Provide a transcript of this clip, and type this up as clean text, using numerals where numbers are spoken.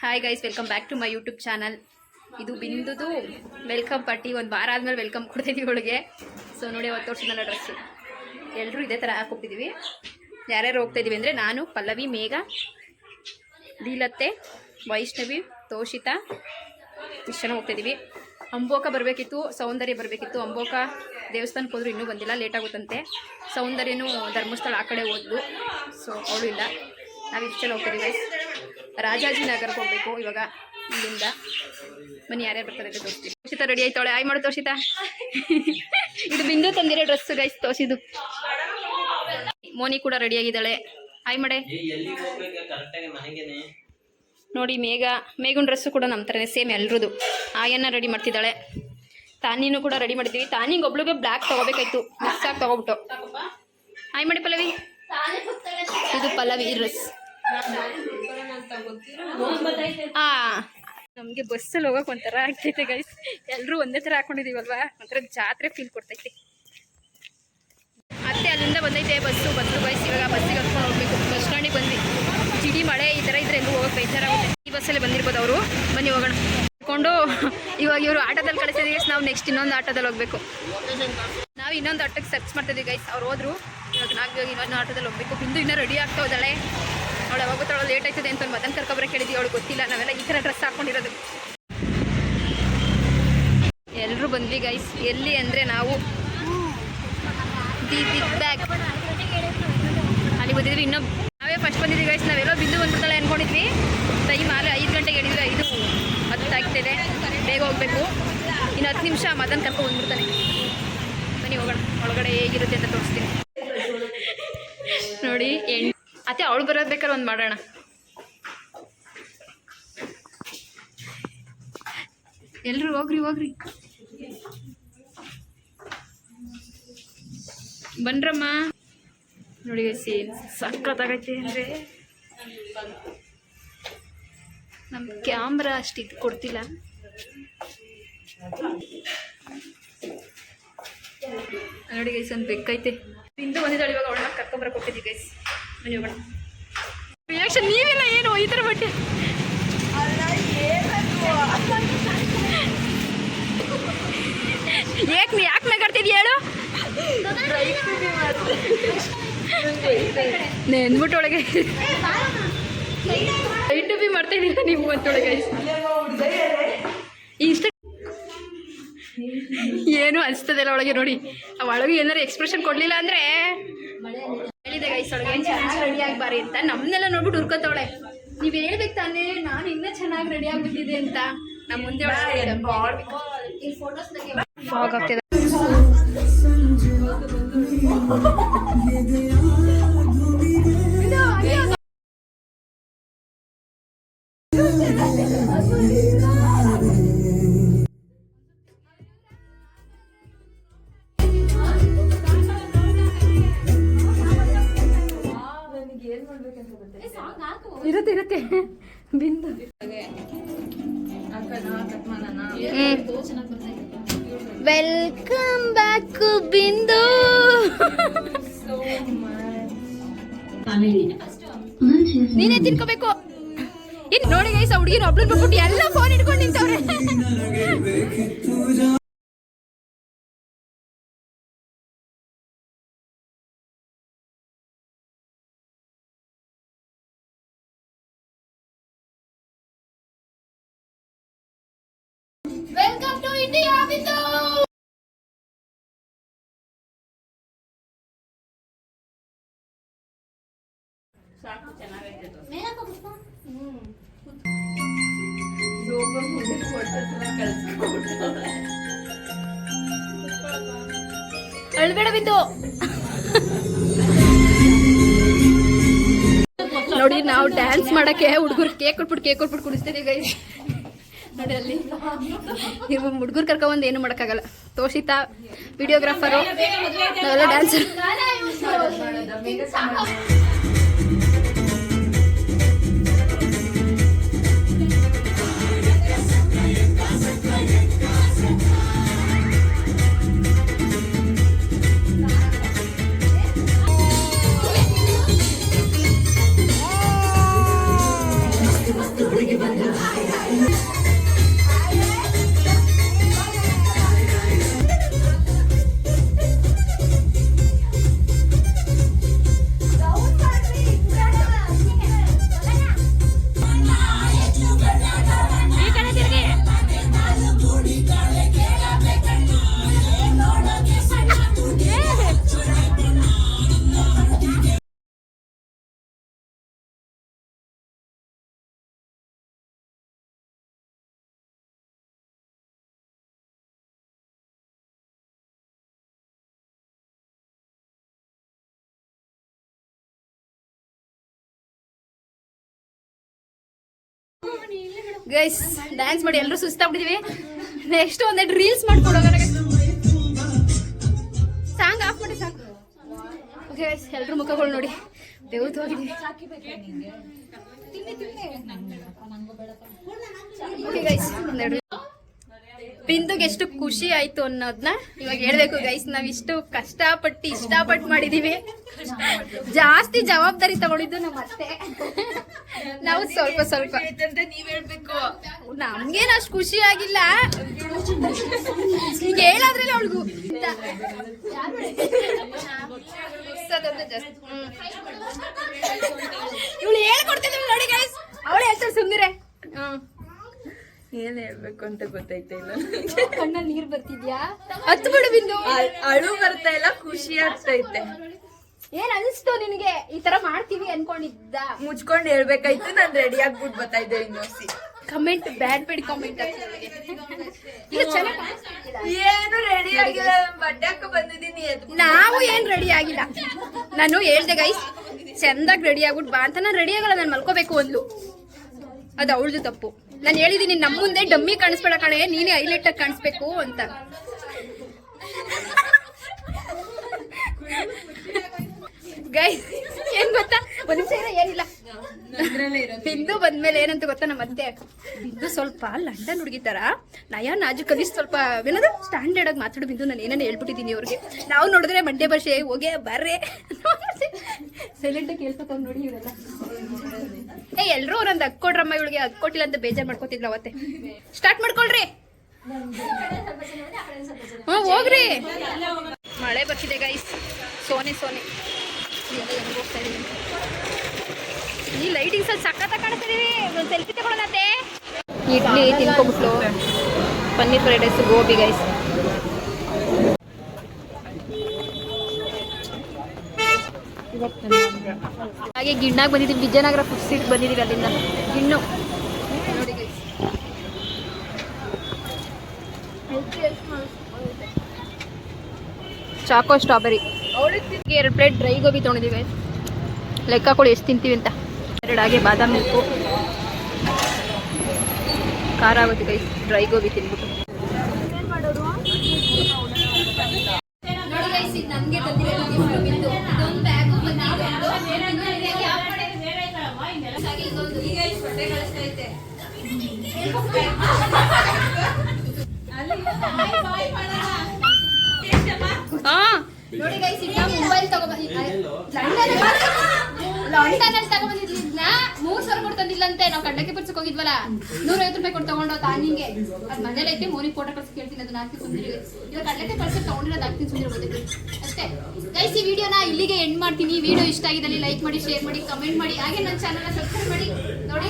Hi guys, welcome back to my YouTube channel. ಇದು ಬಿಂದುದು welcome party. ಒಂದು ವಾರ ಆದಮೇಲೆ ವೆಲ್ಕಮ್ ಕೊಡ್ತಿದ್ದೀವಿ ಅವಳಿಗೆ. ಸೊ ನೋಡಿ, ಅವತ್ತು ತೋರಿಸಿದ್ನಲ್ಲ ಡ್ರೆಸ್ಸು, ಎಲ್ಲರೂ ಇದೇ ಥರ ಹಾಕ್ಕೊಟ್ಟಿದ್ದೀವಿ. ಯಾರ್ಯಾರು ಹೋಗ್ತಾಯಿದ್ದೀವಿ ಅಂದರೆ ನಾನು, ಪಲ್ಲವಿ, ಮೇಘ, ದೀಲತ್ತೆ, ವೈಷ್ಣವಿ, ತೋಷಿತಾ, ಇಷ್ಟು ಜನ ಹೋಗ್ತಾಯಿದ್ದೀವಿ. ಅಂಬೋಕ ಬರಬೇಕಿತ್ತು, ಸೌಂದರ್ಯ ಬರಬೇಕಿತ್ತು. ಅಂಬೋಕ ದೇವಸ್ಥಾನಕ್ಕೆ ಹೋದ್ರು, ಇನ್ನೂ ಬಂದಿಲ್ಲ, ಲೇಟ್ ಆಗುತ್ತಂತೆ. ಸೌಂದರ್ಯನೂ ಧರ್ಮಸ್ಥಳ ಆ ಕಡೆ ಹೋದ್ಲು, ಸೊ ಅವಳು ಇಲ್ಲ. ನಾವು ಇಷ್ಟು ಜನ ಹೋಗ್ತಿದ್ದೀವಿ ಗೈಸ್. ರಾಜಾಜಿನಗರಕ್ಕೆ ಹೋಗಬೇಕು ಇವಾಗ ಇಲ್ಲಿಂದ. ಬನ್ನಿ, ಯಾರ್ಯಾರು ಬರ್ತಾರೆ ಅಂತ ತೋರಿಸ್ತೀವಿ. ತೋಷಿತಾ ರೆಡಿ ಆಯ್ತಾಳೆ. ಆಯ್ ಮಾಡು ತೋಷಿತಾ. ಇದು ಬಿಂದು ತಂದಿರೋ ಡ್ರೆಸ್ ಗೈಸ್, ತೋರಿಸಿದ್ದು. ಮೋನಿ ಕೂಡ ರೆಡಿ ಆಗಿದ್ದಾಳೆ. ಆಯ್ ಮಾಡೆ. ನೋಡಿ, ಮೇಘನ್ ಡ್ರೆಸ್ಸು ಕೂಡ ನಮ್ಮ ಥರನೇ ಸೇಮ್ ಎಲ್ರದ್ದು. ಆಯನ್ನ ರೆಡಿ ಮಾಡ್ತಿದ್ದಾಳೆ. ತಾನಿನೂ ಕೂಡ ರೆಡಿ ಮಾಡಿದ್ದೀವಿ. ತಾನಿಗೆ ಒಬ್ಳಿಗೆ ಬ್ಲ್ಯಾಕ್ ತೊಗೋಬೇಕಾಯ್ತು, ಮಿಕ್ಸ್ ಆಗಿ ತೊಗೊಬಿಟ್ಟು. ಆಯ್ ಮಾಡಿ ಪಲ್ಲವಿ. ಇದು ಪಲ್ಲವಿ ಡ್ರೆಸ್. ನಮಗೆ ಬಸ್ಸಲ್ಲಿ ಹೋಗೋಕೆ ಒಂಥರ ಆಗ್ತೈತೆ ಗೈಸ್. ಎಲ್ಲರೂ ಒಂದೇ ಥರ ಹಾಕೊಂಡಿದ್ದೀವಲ್ವಾ, ಒಂಥರ ಜಾತ್ರೆ ಫೀಲ್ ಕೊಡ್ತೈತೆ. ಮತ್ತೆ ಅಲ್ಲಿಂದ ಬಂದೈತೆ ಬಸ್ಸು ಗೈಸ್. ಇವಾಗ ಬಸ್ಸಿಗೆ ಹತ್ಕೊಂಡು ಹೋಗ್ಬೇಕು. ಬಸ್ ಸ್ಟ್ಯಾಂಡಿಗೆ ಬಂದ್ವಿ. ಜಿಡಿ ಮಳೆ ಈ ಥರ ಇದ್ರೆ ಎಲ್ಲೂ ಹೋಗೋಕೆ ಬೇಜಾರಾಗುತ್ತೆ. ಈ ಬಸ್ಸಲ್ಲಿ ಬಂದಿರ್ಬೋದು ಅವರು. ಬನ್ನಿ ಹೋಗೋಣ. ಕೊಂಡು ಇವಾಗ ಇವರು ಆಟೋದಲ್ಲಿ ಕಳಿಸಿದ್ವಿ. ನಾವು ನೆಕ್ಸ್ಟ್ ಇನ್ನೊಂದು ಆಟೋದಲ್ಲಿ ಹೋಗ್ಬೇಕು. ನಾವು ಇನ್ನೊಂದು ಆಟೋಕ್ಕೆ ಸರ್ಚ್ ಮಾಡ್ತಿದ್ವಿ ಗೈಸ್. ಅವ್ರು ಹೋದ್ರು. ಇವಾಗ ನಾವು ಇನ್ನೊಂದು ಆಟೋದಲ್ಲಿ ಹೋಗ್ಬೇಕು. ಬಿಂದು ಇನ್ನೂ ರೆಡಿ ಆಗ್ತಾ ಹೋದಾಳೆ. ಅವಳು ಯಾವಾಗ ಗೊತ್ತಾಳು ಲೇಟ್ ಆಯ್ತದೆ ಅಂತ ಮದನ್ ಕರ್ಕೊಬರಕ್ಕೆ ಹೇಳಿದ್ವಿ. ಅವಳು ಗೊತ್ತಿಲ್ಲ, ನಾವೆಲ್ಲ ಈ ಥರ ಡ್ರೆಸ್ ಹಾಕ್ಕೊಂಡಿರೋದು. ಎಲ್ಲರೂ ಬಂದ್ವಿ ಗೈಸ್. ಎಲ್ಲಿ ಅಂದರೆ ನಾವು ದಿ ಬಿಗ್ ಬ್ಯಾಗ್ ಅಲ್ಲಿ ಬಂದಿದ್ವಿ. ಇನ್ನೂ ನಾವೇ ಫಸ್ಟ್ ಬಂದಿದ್ವಿ ಗೈಸ್. ನಾವೆಲ್ಲೋ ಬಿಂದು ಬಂದ್ಬಿಡ್ತಾಳೆ ಅಂದ್ಕೊಂಡಿದ್ವಿ. ಟೈಮ್ ಆಗ 5 ಗಂಟೆಗೆ ಹೇಳಿದ್ವಿ. 5:10 ಆಗ್ತಿದೆ, ಬೇಗ ಹೋಗಬೇಕು. ಇನ್ನು 10 ನಿಮಿಷ ಮದನ್ ಕರ್ಕೊಂಡು ಬಂದ್ಬಿಡ್ತಾನೆ. ಬನ್ನಿ ಹೋಗೋಣ. ಒಳಗಡೆ ಹೇಗಿರುತ್ತೆ ಅಂತ ತೋರಿಸ್ತೀನಿ. ನೋಡಿ, ಅತ್ತೆ ಅವಳು ಬರೋದು ಬೇಕಾದ್ರೆ ಒಂದು ಮಾಡೋಣ. ಎಲ್ರು ಹೋಗ್ರಿ ಬನ್ರಮ್ಮ. ನೋಡಿ ಸೀನ್ ಸಕ್ಕತ್ತಾಗೈತೆ. ಅಂದರೆ ನಮ್ಮ ಕ್ಯಾಮ್ರಾ ಅಷ್ಟು ಇದು ಕೊಡ್ತಿಲ್ಲ. ನೋಡಿ ಗೈಸ್, ಒಂದು ಬೆಕ್ಕೈತೆ. ಇಂದು ಬಂದಿದ್ದಾಳೆ. ಇವಾಗ ಅವಳನ್ನ ಕರ್ಕೊಂಬರಕ್ಕೆ ಹೋಗ್ತಿದ್ದೀವಿ ಗೈಸ್. ಬನ್ನಿ ಹೋಗೋಣ. ರಿಯಾಕ್ಷನ್ ನೀವೆಲ್ಲ ಏನು ಈ ಥರ ಬಟ್ಟೆ ಯಾಕೆ ನಗಾಡ್ತಿದ್ಯ ಹೇಳು. ನೆನ್ಬಿಟ್ಟೊಳಗೆ ಟು ಬಿ ಮಾಡ್ತಾ ಇದ್ದೀರಾ ನೀವು ಅಂತೊಳಗೆ. ಇಷ್ಟ ಏನು ಅನಿಸ್ತದಲ್ಲ ಒಳಗೆ. ನೋಡಿ, ಒಳಗೆ ಏನಾರು ಎಕ್ಸ್ಪ್ರೆಷನ್ ಕೊಡಲಿಲ್ಲ ಅಂದರೆ ಹೇಳಿದೆ ಗೈಸ್. ಒಳಗೆ ಏನು ಚೆನ್ನಾಗಿ ರೆಡಿ ಆಗಬಾರಿ ಅಂತ ನಮ್ಮನ್ನೆಲ್ಲ ನೋಡ್ಬಿಟ್ಟು ಹುರ್ಕೋತವಳೆ. ನೀವು ಹೇಳ್ಬೇಕು ತಾನೇ, ನಾನು ಇನ್ನೂ ಚೆನ್ನಾಗಿ ರೆಡಿ ಆಗಿಬಿಟ್ಟಿದೆ ಅಂತ. ನಮ್ಮ ಮುಂದೆ ಫಾಗ್ ಆಗ್ತಿದೆ. ಇರುತ್ತೆ ಬಿಂದು. ವೆಲ್ಕಮ್ ಬ್ಯಾಕ್ ಬಿಂದು. ನೀನೇ ತಿನ್ಕೋಬೇಕು. ಇನ್ ನೋಡಿ ಗೈಸ್, ಹುಡುಗಿನ ಒಬ್ಳು ಬಿಟ್ಬಿಟ್ಟು ಎಲ್ಲ ಫೋನ್ ಇಟ್ಕೊಂಡು ನಿಂತವ್ರೆ. ವೆಲ್ಕಮ್ ಟು ಇಂಡಿಯಾ ಬಿಂದು. ಸಾಕು, ಚೆನ್ನಾಗೈತೆ. ಅಳ್ಬೇಡ ಬಿಂದು. ನೋಡಿ, ನಾವು ಡ್ಯಾನ್ಸ್ ಮಾಡಕ್ಕೆ ಹುಡುಗರು ಕೇಕ್ ಕೊಟ್ಬಿಟ್ಟು ಕುಡಿಸ್ತೀವಿ ಗೈಸ್. ನೋಡಿ, ಅಲ್ಲಿ ಹುಡುಗರು ಕರ್ಕೊಂಬಂದು ಏನು ಮಾಡೋಕ್ಕಾಗಲ್ಲ. ತೋಷಿತಾ ವಿಡಿಯೋಗ್ರಾಫರು, ನಾವೆಲ್ಲ ಡ್ಯಾನ್ಸರ್. ಗೈಸ್ ಡ್ಯಾನ್ಸ್ ಮಾಡಿ ಎಲ್ಲರೂ ಸುಸ್ತಾಗ್ಬಿಟ್ಟಿದೀವಿ. ನೆಕ್ಸ್ಟ್ ಒಂದೆರಡು ರೀಲ್ಸ್ ಮಾಡ್ಕೊಡೋಣ. ಸಾಂಗ್ ಆಫ್ ಮಾಡಿ ಸಾಕು. ಓಕೆ ಗೈಸ್, ಎಲ್ಲರೂ ಮುಖಗಳು ನೋಡಿ ಬೆವ್ತು ಹೋಗಿದೀವಿ. ಓಕೆ ಗೈಸ್, ಒಂದೆರಡು ಬಿಂದುಗೆ ಎಷ್ಟು ಖುಷಿ ಆಯ್ತು ಅನ್ನೋದನ್ನ ಇವಾಗ ಹೇಳ್ಬೇಕು ಗೈಸ್. ನಾವಿಷ್ಟು ಕಷ್ಟಪಟ್ಟು ಇಷ್ಟಪಟ್ಟು ಮಾಡಿದೀವಿ. ಜಾಸ್ತಿ ಜವಾಬ್ದಾರಿ ತಗೊಂಡಿದ್ದು ನಮ್ಮ ಅತ್ತೆ. ನಾವು ಸ್ವಲ್ಪ ಸ್ವಲ್ಪ ನೀವ್ ಹೇಳ್ಬೇಕು. ನಮ್ಗೇನು ಅಷ್ಟು ಖುಷಿ ಆಗಿಲ್ಲ. ಈಗ ಹೇಳಾದ್ರಲ್ಲ ಅವಳಿಗೂ ಇವಳು ಹೇಳ್ಕೊಡ್ತಿದ್ವಿ ನೋಡಿ ಗೈಸ್. ಅವಳು ಹೇಳ್ತಾರೆ ಸುಂದಿರೆ. ಏನ್ ಹೇಳ್ಬೇಕು ಅಂತ ಗೊತ್ತಾಯ್ತಾ ಇಲ್ಲ. ಕಣ್ಣಲ್ಲಿ ನೀರ್ ಬರ್ತಿದ್ಯಾ? ಹತ್ತು ಬಿಡು ಬಿಂದು. ಅಳು ಬರ್ತಾ ಇಲ್ಲ, ಖುಷಿ ಆಗ್ತೈತೆ. ಏನ್ ಅನಿಸ್ತು ನಿನ್ಗೆ? ಈ ತರ ಮಾಡ್ತೀವಿ ಅನ್ಕೊಂಡಿದ್ದ? ಮುಚ್ಕೊಂಡ್ ಹೇಳ್ಬೇಕಾಯ್ತು. ನಾನ್ ರೆಡಿ ಆಗ್ಬಿಟ್ಟು ಬರ್ತಾ ಇದ್ದೆ. ಇನ್ನೊಸಿ ಕಮೆಂಟ್ ಬ್ಯಾಡ್ ಬೇಡಿ ಕಾಮೆಂಟ್ ಏನು ರೆಡಿ ಆಗಿಲ್ಲ. ಬಟ್ಟೆ ಹಾಕ ಬಂದಿದ್ದೀನಿ. ನಾವು ಏನ್ ರೆಡಿ ಆಗಿಲ್ಲ. ನಾನು ಹೇಳ್ದೆ ಗೈಸ್ ಚಂದಾಗಿ ರೆಡಿ ಆಗ್ಬಿಟ್ಟು ಬಾ ಅಂತ. ನಾನು ರೆಡಿ ಆಗಲ್ಲ, ನಾನು ಮಲ್ಕೋಬೇಕು ಅಂದ್ಲು. ಅದು ಅವಳದು ತಪ್ಪು. ನಾನು ಹೇಳಿದೀನಿ ನಮ್ಮ ಮುಂದೆ ಡಮ್ಮಿ ಕಾಣಿಸ್ಬೇಡ ಕಣೆ, ನೀನೇ ಹೈಲೈಟ್ ಆಗಿ ಕಾಣಿಸ್ಬೇಕು ಅಂತ. ಗೈಸ್ ಏನ್ ಗೊತ್ತಾ, ಒಂದ್ ನಿಮಿಷ ಏನಿಲ್ಲ. ಬಿಂದು ಬಂದ್ಮೇಲೆ ಏನಂತ ಗೊತ್ತಾ, ನಮ್ಮ ಅತ್ತೆ ಬಿಂದು ಸ್ವಲ್ಪ ಲಂಡನ್ ಹುಡುಗಿತಾರ ನಯಾ ನಾಜುಕಲ್ಲಿ ಸ್ವಲ್ಪ ಏನದು ಸ್ಟ್ಯಾಂಡರ್ಡ್ ಆಗಿ ಮಾತಾಡು ಬಿಂದು. ನಾನು ಏನಾನ ಹೇಳ್ಬಿಟ್ಟಿದೀನಿ ಅವ್ರಿಗೆ. ನಾವು ನೋಡಿದ್ರೆ ಮಂಡ್ಯ ಭಾಷೆ ಹೋಗೇ ಬರ್ರೆ ಸೈಲೆಂಟ್ ಆಗಿ ಕೇಳ್ಕೊತಾವ್ ನೋಡಿ ಇವರೆಲ್ಲ. ಎಲ್ರೂ ಒಂದೊಂದು ಹಕ್ ಕೊಡ್ರಮ್ಮ ಇವಳಿಗೆ. ಹಕ್ ಕೊಟ್ಟಿಲ್ಲ ಅಂತ ಬೇಜಾರ್ ಮಾಡ್ಕೋತಿದ್ಲ ಅವತ್ತೆ. ಸ್ಟಾರ್ಟ್ ಮಾಡ್ಕೊಳ್ರಿ. ಹೋಗ್ರಿ. ಮಳೆ ಬರ್ತಿದೆ ಗೈಸ್. ಸೋನೆ ಸೋನೆ ಹೋಗ್ತಾ ಇದೀವಿ. ಈ ಲೈಟಿಂಗ್ಸ್ ಅಲ್ಲಿ ಸಖತ್ ಕಾಣಿಸ್ತಿದೀವಿ. ಒಂದು ಸೆಲ್ಫಿ ತಗೊಳ್ಳೋಣತ್ತೆ. ಇಡ್ಲಿ ತಿನ್ಕೊಬಿಟ್ಲು. Paneer fried rice, gobi guys. ಹಾಗೆ ಗಿಣ್ಣಾಗ ಬಂದಿದ್ದೀವಿ. ವಿಜಯನಗರ ಫುಡ್ ಸ್ಟ್ರೀಟ್ ಬಂದಿದ್ದೀವಿ. ಅಲ್ಲಿಂದ ಗಿಣ್ಣು ನೋಡಿ guys. Choco strawberry. 2 plate dry gobi ತೊಗೊಂಡಿದ್ದೀವಿ. ಲೆಕ್ಕ ಹಾಕೊಳ್ಳಿ ಎಷ್ಟು ತಿಂತೀವಿ ಅಂತ. 2 ಹಾಗೆ ಬಾದಾಮ್ ಮಿಲ್ಕು. ಖಾರ ಆಗುತ್ತೆ ಗೈಸ್ ಡ್ರೈ ಗೋಬಿ ತಿನ್ಬಿಟ್ಟು. ನೋಡಿ ಗೈಸ್, ಇದು ನಮಗೆ ಬಂದಿರೋ ಗಿಫ್ಟ್ ಬಿಂದು. ಇದೊಂದು ಬ್ಯಾಗು ನೋಡಿ ಗೈಸ್, ಈಗ ಮೊಬೈಲ್ ಲಂಡನ್ ಅಲ್ಲಿ ತಗೊಂಡ್ಬಂದಿದ್ನ 3,000 ಕೊಟ್ಟು ತಂದಿಲ್ಲಂತೆ. ನಾವು ಕಡ್ಡಕ್ಕೆ ಪರ್ಸಕ್ ಹೋಗಿದ್ವಲ್ಲ, 150 ರೂಪಾಯಿ ಕೊಟ್ಟು ತಗೊಂಡು ತಾನಿಗೆ. ಅದು ಮನೇಲಿ ಐತೆ. ಮೋನಿ ಫೋಟೋ ಕಳ್ಸಿ ಕೇಳ್ತೀನಿ, ಅದನ್ನ ಹಾಕಿ ಸುಂದಿರಿ. ಇವಾಗ ಕಡ್ಡಕ್ಕೆ ಪರ್ಸಕ್ ತಗೊಂಡಿರೋದು ಹಾಕ್ತೀನಿ ಸುಂದಿರ್ಬೋದು ಅಷ್ಟೇ ಗೈಸ್. ಈ ವಿಡಿಯೋನ ಇಲ್ಲಿಗೆ ಎಂಡ್ ಮಾಡ್ತೀನಿ. ವಿಡಿಯೋ ಇಷ್ಟ ಆಗಿದ್ದಲ್ಲಿ ಲೈಕ್ ಮಾಡಿ, ಶೇರ್ ಮಾಡಿ, ಕಮೆಂಟ್ ಮಾಡಿ. ಹಾಗೆ ನನ್ನ ಚಾನಲ್ನ ಸಬ್ಸ್ಕ್ರೈಬ್ ಮಾಡಿ. ನೋಡಿ